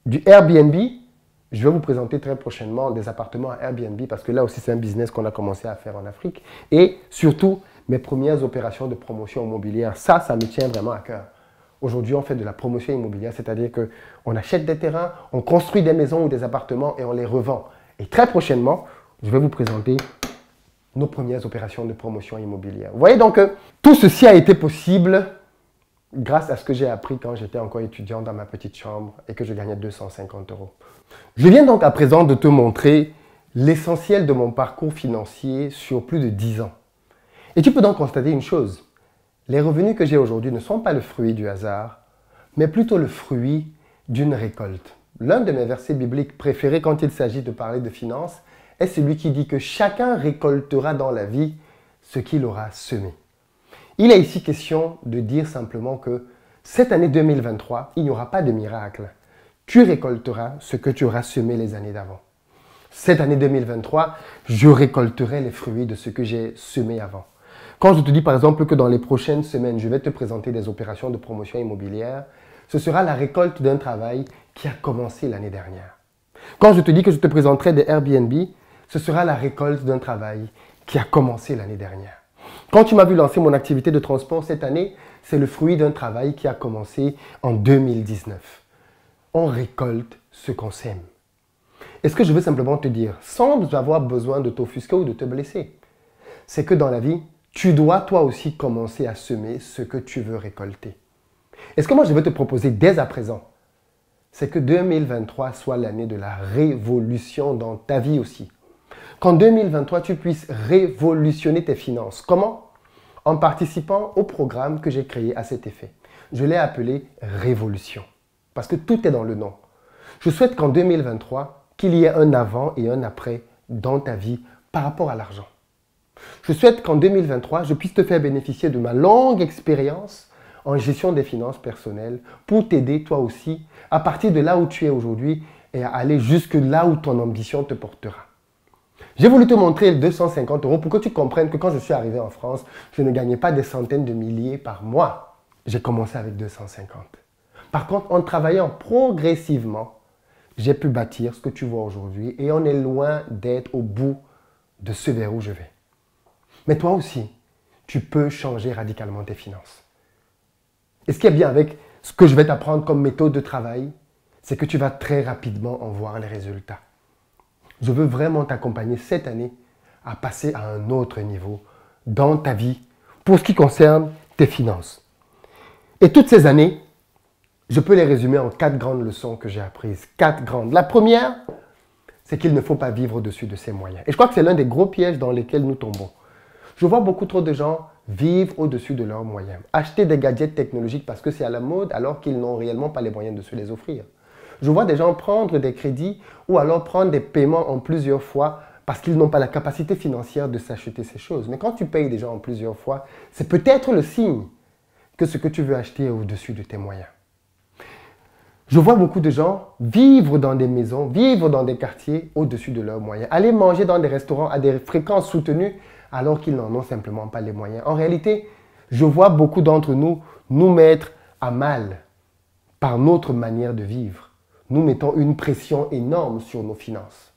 du Airbnb. Je vais vous présenter très prochainement des appartements à Airbnb parce que là aussi, c'est un business qu'on a commencé à faire en Afrique. Et surtout, mes premières opérations de promotion immobilière. Ça me tient vraiment à cœur. Aujourd'hui, on fait de la promotion immobilière, c'est-à-dire qu'on achète des terrains, on construit des maisons ou des appartements et on les revend. Et très prochainement, je vais vous présenter nos premières opérations de promotion immobilière. Vous voyez donc que tout ceci a été possible grâce à ce que j'ai appris quand j'étais encore étudiant dans ma petite chambre et que je gagnais 250 euros. Je viens donc à présent de te montrer l'essentiel de mon parcours financier sur plus de 10 ans. Et tu peux donc constater une chose. Les revenus que j'ai aujourd'hui ne sont pas le fruit du hasard, mais plutôt le fruit d'une récolte. L'un de mes versets bibliques préférés quand il s'agit de parler de finances est celui qui dit que chacun récoltera dans la vie ce qu'il aura semé. Il est ici question de dire simplement que cette année 2023, il n'y aura pas de miracle. Tu récolteras ce que tu auras semé les années d'avant. Cette année 2023, je récolterai les fruits de ce que j'ai semé avant. Quand je te dis par exemple que dans les prochaines semaines, je vais te présenter des opérations de promotion immobilière, ce sera la récolte d'un travail qui a commencé l'année dernière. Quand je te dis que je te présenterai des Airbnb, ce sera la récolte d'un travail qui a commencé l'année dernière. Quand tu m'as vu lancer mon activité de transport cette année, c'est le fruit d'un travail qui a commencé en 2019. On récolte ce qu'on sème. Et ce que je veux simplement te dire, sans avoir besoin de t'offusquer ou de te blesser, c'est que dans la vie, tu dois toi aussi commencer à semer ce que tu veux récolter. Et ce que moi je veux te proposer dès à présent, c'est que 2023 soit l'année de la révolution dans ta vie aussi. Qu'en 2023, tu puisses révolutionner tes finances. Comment? En participant au programme que j'ai créé à cet effet. Je l'ai appelé Révolution. Parce que tout est dans le nom. Je souhaite qu'en 2023, qu'il y ait un avant et un après dans ta vie par rapport à l'argent. Je souhaite qu'en 2023, je puisse te faire bénéficier de ma longue expérience en gestion des finances personnelles pour t'aider toi aussi à partir de là où tu es aujourd'hui et à aller jusque là où ton ambition te portera. J'ai voulu te montrer 250 euros pour que tu comprennes que quand je suis arrivé en France, je ne gagnais pas des centaines de milliers par mois. J'ai commencé avec 250. Par contre, en travaillant progressivement, j'ai pu bâtir ce que tu vois aujourd'hui et on est loin d'être au bout de ce vers où je vais. Mais toi aussi, tu peux changer radicalement tes finances. Et ce qui est bien avec ce que je vais t'apprendre comme méthode de travail, c'est que tu vas très rapidement en voir les résultats. Je veux vraiment t'accompagner cette année à passer à un autre niveau dans ta vie pour ce qui concerne tes finances. Et toutes ces années, je peux les résumer en 4 grandes leçons que j'ai apprises. 4 grandes. La première, c'est qu'il ne faut pas vivre au-dessus de ses moyens. Et je crois que c'est l'un des gros pièges dans lesquels nous tombons. Je vois beaucoup trop de gens vivre au-dessus de leurs moyens. Acheter des gadgets technologiques parce que c'est à la mode alors qu'ils n'ont réellement pas les moyens de se les offrir. Je vois des gens prendre des crédits ou alors prendre des paiements en plusieurs fois parce qu'ils n'ont pas la capacité financière de s'acheter ces choses. Mais quand tu payes des gens en plusieurs fois, c'est peut-être le signe que ce que tu veux acheter est au-dessus de tes moyens. Je vois beaucoup de gens vivre dans des maisons, vivre dans des quartiers au-dessus de leurs moyens. Aller manger dans des restaurants à des fréquences soutenues alors qu'ils n'en ont simplement pas les moyens. En réalité, je vois beaucoup d'entre nous nous mettre à mal par notre manière de vivre. Nous mettons une pression énorme sur nos finances.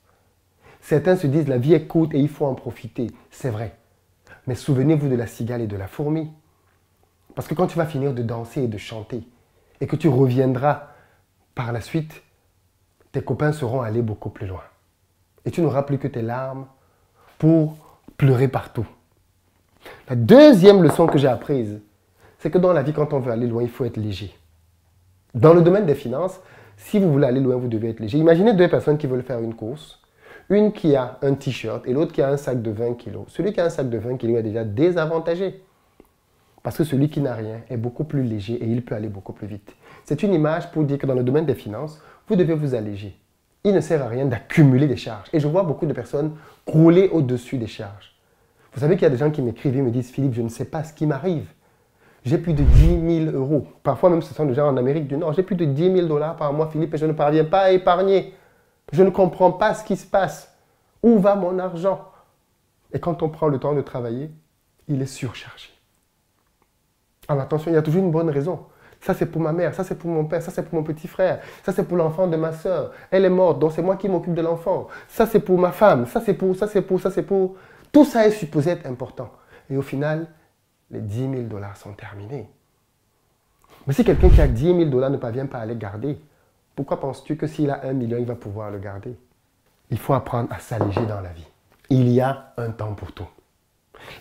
Certains se disent la vie est courte et il faut en profiter. C'est vrai. Mais souvenez-vous de la cigale et de la fourmi. Parce que quand tu vas finir de danser et de chanter et que tu reviendras par la suite, tes copains seront allés beaucoup plus loin. Et tu n'auras plus que tes larmes pour pleurer partout. La deuxième leçon que j'ai apprise, c'est que dans la vie, quand on veut aller loin, il faut être léger. Dans le domaine des finances, si vous voulez aller loin, vous devez être léger. Imaginez 2 personnes qui veulent faire une course. Une qui a un t-shirt et l'autre qui a un sac de 20 kg. Celui qui a un sac de 20 kg est déjà désavantagé. Parce que celui qui n'a rien est beaucoup plus léger et il peut aller beaucoup plus vite. C'est une image pour dire que dans le domaine des finances, vous devez vous alléger. Il ne sert à rien d'accumuler des charges. Et je vois beaucoup de personnes crouler au-dessus des charges. Vous savez qu'il y a des gens qui m'écrivent et me disent « Philippe, je ne sais pas ce qui m'arrive. J'ai plus de 10 000 euros. » Parfois même, ce sont des gens en Amérique du Nord. « J'ai plus de 10 000 $ par mois, Philippe, et je ne parviens pas à épargner. Je ne comprends pas ce qui se passe. Où va mon argent ?» Et quand on prend le temps de travailler, il est surchargé. Alors attention, il y a toujours une bonne raison. Ça, c'est pour ma mère, ça, c'est pour mon père, ça, c'est pour mon petit frère, ça, c'est pour l'enfant de ma soeur. Elle est morte, donc c'est moi qui m'occupe de l'enfant. Ça, c'est pour ma femme, ça, c'est pour, ça, c'est pour, ça, c'est pour. Tout ça est supposé être important. Et au final, les 10 000 $ sont terminés. Mais si quelqu'un qui a 10 000 $ ne parvient pas à les garder, pourquoi penses-tu que s'il a 1 million, il va pouvoir le garder? Il faut apprendre à s'alléger dans la vie. Il y a un temps pour tout.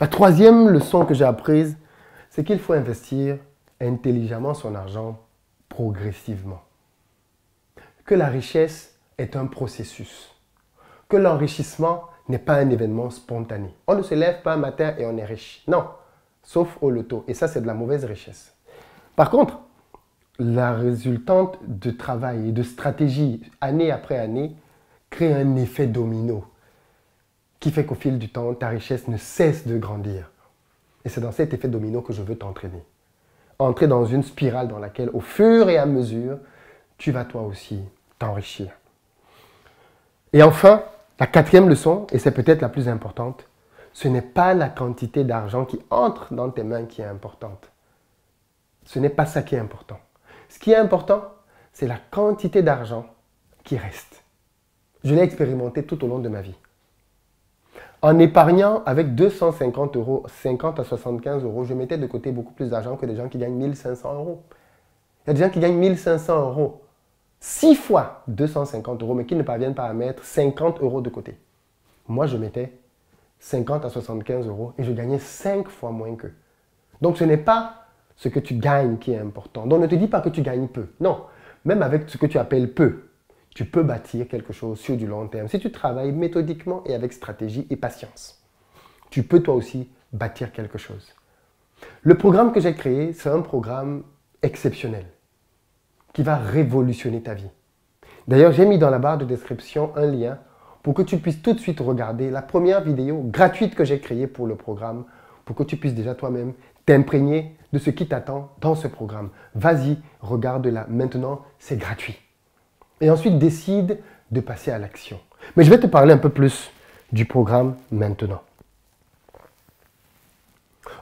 La troisième leçon que j'ai apprise, c'est qu'il faut investir intelligemment son argent progressivement. Que la richesse est un processus. Que l'enrichissement n'est pas un événement spontané. On ne se lève pas un matin et on est riche. Non, sauf au loto. Et ça, c'est de la mauvaise richesse. Par contre, la résultante de travail et de stratégie, année après année, crée un effet domino qui fait qu'au fil du temps, ta richesse ne cesse de grandir. Et c'est dans cet effet domino que je veux t'entraîner. Entrer dans une spirale dans laquelle, au fur et à mesure, tu vas toi aussi t'enrichir. Et enfin, la quatrième leçon, et c'est peut-être la plus importante, ce n'est pas la quantité d'argent qui entre dans tes mains qui est importante. Ce n'est pas ça qui est important. Ce qui est important, c'est la quantité d'argent qui reste. Je l'ai expérimenté tout au long de ma vie. En épargnant avec 250 €, 50 à 75 €, je mettais de côté beaucoup plus d'argent que des gens qui gagnent 1500 €. Il y a des gens qui gagnent 1500 €, 6 fois 250 €, mais qui ne parviennent pas à mettre 50 € de côté. Moi, je mettais 50 à 75 € et je gagnais 5 fois moins qu'eux. Donc, ce n'est pas ce que tu gagnes qui est important. Donc, ne te dis pas que tu gagnes peu. Non, même avec ce que tu appelles peu, tu peux bâtir quelque chose sur du long terme. Si tu travailles méthodiquement et avec stratégie et patience, tu peux toi aussi bâtir quelque chose. Le programme que j'ai créé, c'est un programme exceptionnel qui va révolutionner ta vie. D'ailleurs, j'ai mis dans la barre de description un lien pour que tu puisses tout de suite regarder la première vidéo gratuite que j'ai créée pour le programme, pour que tu puisses déjà toi-même t'imprégner de ce qui t'attend dans ce programme. Vas-y, regarde-la maintenant, c'est gratuit. Et ensuite, décide de passer à l'action. Mais je vais te parler un peu plus du programme maintenant.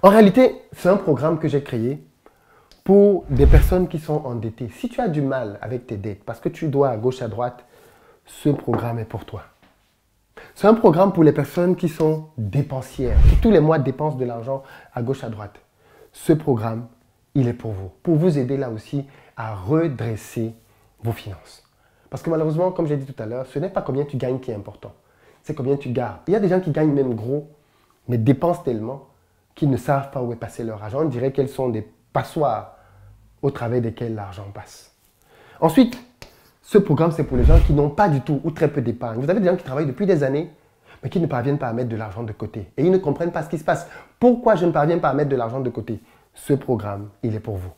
En réalité, c'est un programme que j'ai créé pour des personnes qui sont endettées. Si tu as du mal avec tes dettes, parce que tu dois à gauche, à droite, ce programme est pour toi. C'est un programme pour les personnes qui sont dépensières, qui tous les mois dépensent de l'argent à gauche, à droite. Ce programme, il est pour vous aider là aussi à redresser vos finances. Parce que malheureusement, comme j'ai dit tout à l'heure, ce n'est pas combien tu gagnes qui est important, c'est combien tu gardes. Il y a des gens qui gagnent même gros, mais dépensent tellement qu'ils ne savent pas où est passé leur argent. On dirait qu'elles sont des passoires au travers desquelles l'argent passe. Ensuite, ce programme, c'est pour les gens qui n'ont pas du tout ou très peu d'épargne. Vous avez des gens qui travaillent depuis des années, mais qui ne parviennent pas à mettre de l'argent de côté. Et ils ne comprennent pas ce qui se passe. Pourquoi je ne parviens pas à mettre de l'argent de côté? Ce programme, il est pour vous.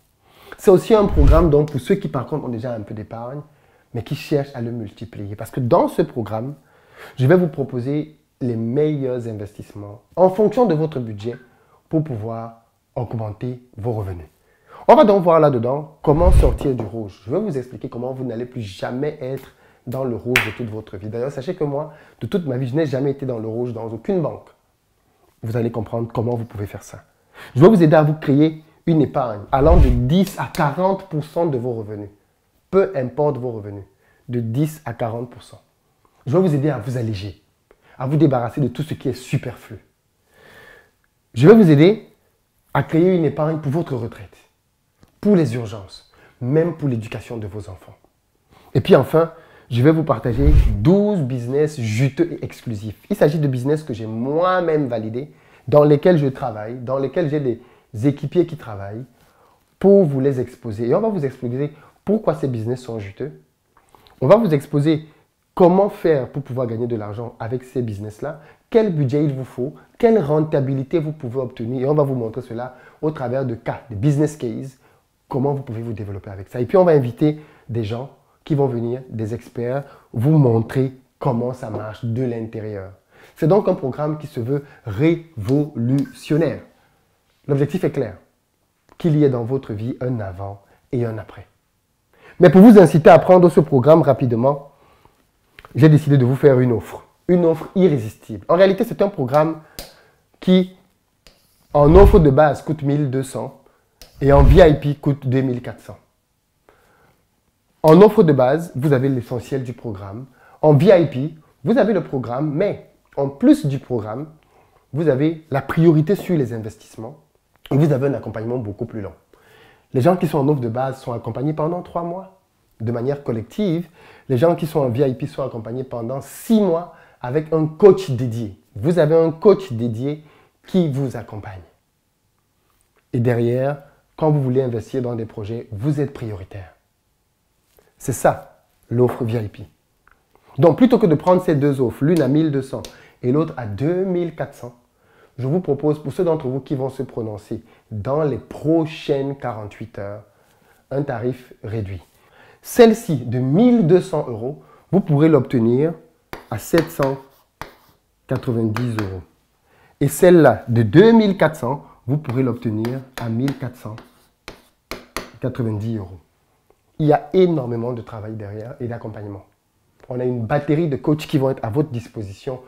C'est aussi un programme donc, pour ceux qui, par contre, ont déjà un peu d'épargne, mais qui cherchent à le multiplier. Parce que dans ce programme, je vais vous proposer les meilleurs investissements en fonction de votre budget pour pouvoir augmenter vos revenus. On va donc voir là-dedans comment sortir du rouge. Je vais vous expliquer comment vous n'allez plus jamais être dans le rouge de toute votre vie. D'ailleurs, sachez que moi, de toute ma vie, je n'ai jamais été dans le rouge dans aucune banque. Vous allez comprendre comment vous pouvez faire ça. Je vais vous aider à vous créer une épargne allant de 10 à 40% de vos revenus. Peu importe vos revenus, de 10 à 40%. Je vais vous aider à vous alléger, à vous débarrasser de tout ce qui est superflu. Je vais vous aider à créer une épargne pour votre retraite, pour les urgences, même pour l'éducation de vos enfants. Et puis enfin, je vais vous partager 12 business juteux et exclusifs. Il s'agit de business que j'ai moi-même validés, dans lesquels je travaille, dans lesquels j'ai des équipiers qui travaillent, pour vous les exposer. Et on va vous exposer pourquoi ces business sont juteux. On va vous exposer comment faire pour pouvoir gagner de l'argent avec ces business-là, quel budget il vous faut, quelle rentabilité vous pouvez obtenir. Et on va vous montrer cela au travers de cas, de business case, comment vous pouvez vous développer avec ça. Et puis on va inviter des gens qui vont venir, des experts, vous montrer comment ça marche de l'intérieur. C'est donc un programme qui se veut révolutionnaire. L'objectif est clair, qu'il y ait dans votre vie un avant et un après. Mais pour vous inciter à prendre ce programme rapidement, j'ai décidé de vous faire une offre. une offre irrésistible. En réalité, c'est un programme qui, en offre de base, coûte 1200 et en VIP coûte 2400. En offre de base, vous avez l'essentiel du programme. En VIP, vous avez le programme, mais en plus du programme, vous avez la priorité sur les investissements et vous avez un accompagnement beaucoup plus long. Les gens qui sont en offre de base sont accompagnés pendant 3 mois de manière collective. Les gens qui sont en VIP sont accompagnés pendant 6 mois avec un coach dédié. Vous avez un coach dédié qui vous accompagne. Et derrière, quand vous voulez investir dans des projets, vous êtes prioritaire. C'est ça, l'offre VIP. Donc, plutôt que de prendre ces deux offres, l'une à 1200 et l'autre à 2400, je vous propose, pour ceux d'entre vous qui vont se prononcer dans les prochaines 48 heures, un tarif réduit. Celle-ci de 1200 €, vous pourrez l'obtenir à 790 €. Et celle-là de 2400, vous pourrez l'obtenir à 1490 €. Il y a énormément de travail derrière et d'accompagnement. On a une batterie de coachs qui vont être à votre disposition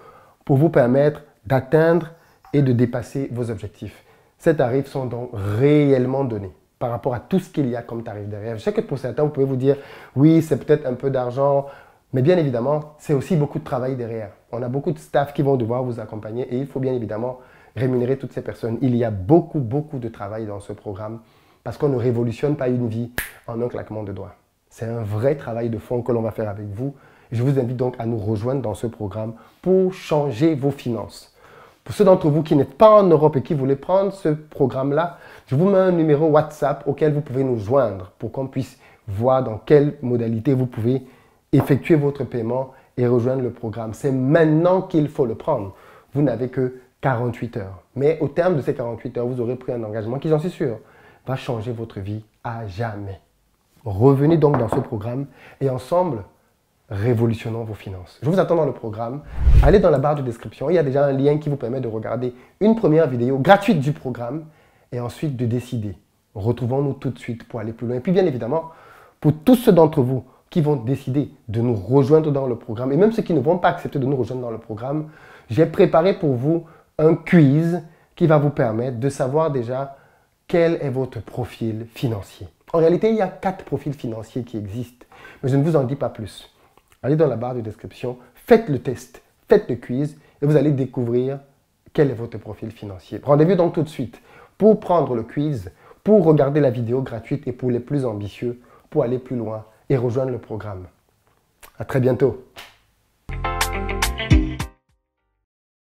pour vous permettre d'atteindre et de dépasser vos objectifs. Ces tarifs sont donc réellement donnés par rapport à tout ce qu'il y a comme tarif derrière. Je sais que pour certains, vous pouvez vous dire, oui, c'est peut-être un peu d'argent, mais bien évidemment, c'est aussi beaucoup de travail derrière. On a beaucoup de staff qui vont devoir vous accompagner et il faut bien évidemment rémunérer toutes ces personnes. Il y a beaucoup de travail dans ce programme parce qu'on ne révolutionne pas une vie en un claquement de doigts. C'est un vrai travail de fond que l'on va faire avec vous. Je vous invite donc à nous rejoindre dans ce programme pour changer vos finances. Pour ceux d'entre vous qui n'êtes pas en Europe et qui voulaient prendre ce programme-là, je vous mets un numéro WhatsApp auquel vous pouvez nous joindre pour qu'on puisse voir dans quelle modalité vous pouvez effectuer votre paiement et rejoindre le programme. C'est maintenant qu'il faut le prendre. Vous n'avez que 48 heures. Mais au terme de ces 48 heures, vous aurez pris un engagement qui, j'en suis sûr, va changer votre vie à jamais. Revenez donc dans ce programme et ensemble, révolutionnons vos finances. Je vous attends dans le programme. Allez dans la barre de description. Il y a déjà un lien qui vous permet de regarder une première vidéo gratuite du programme et ensuite de décider. Retrouvons-nous tout de suite pour aller plus loin. Et puis bien évidemment, pour tous ceux d'entre vous qui vont décider de nous rejoindre dans le programme et même ceux qui ne vont pas accepter de nous rejoindre dans le programme, j'ai préparé pour vous un quiz qui va vous permettre de savoir déjà quel est votre profil financier. En réalité, il y a 4 profils financiers qui existent, mais je ne vous en dis pas plus. Allez dans la barre de description, faites le test, faites le quiz et vous allez découvrir quel est votre profil financier. Rendez-vous donc tout de suite pour prendre le quiz, pour regarder la vidéo gratuite et pour les plus ambitieux, pour aller plus loin et rejoindre le programme. À très bientôt.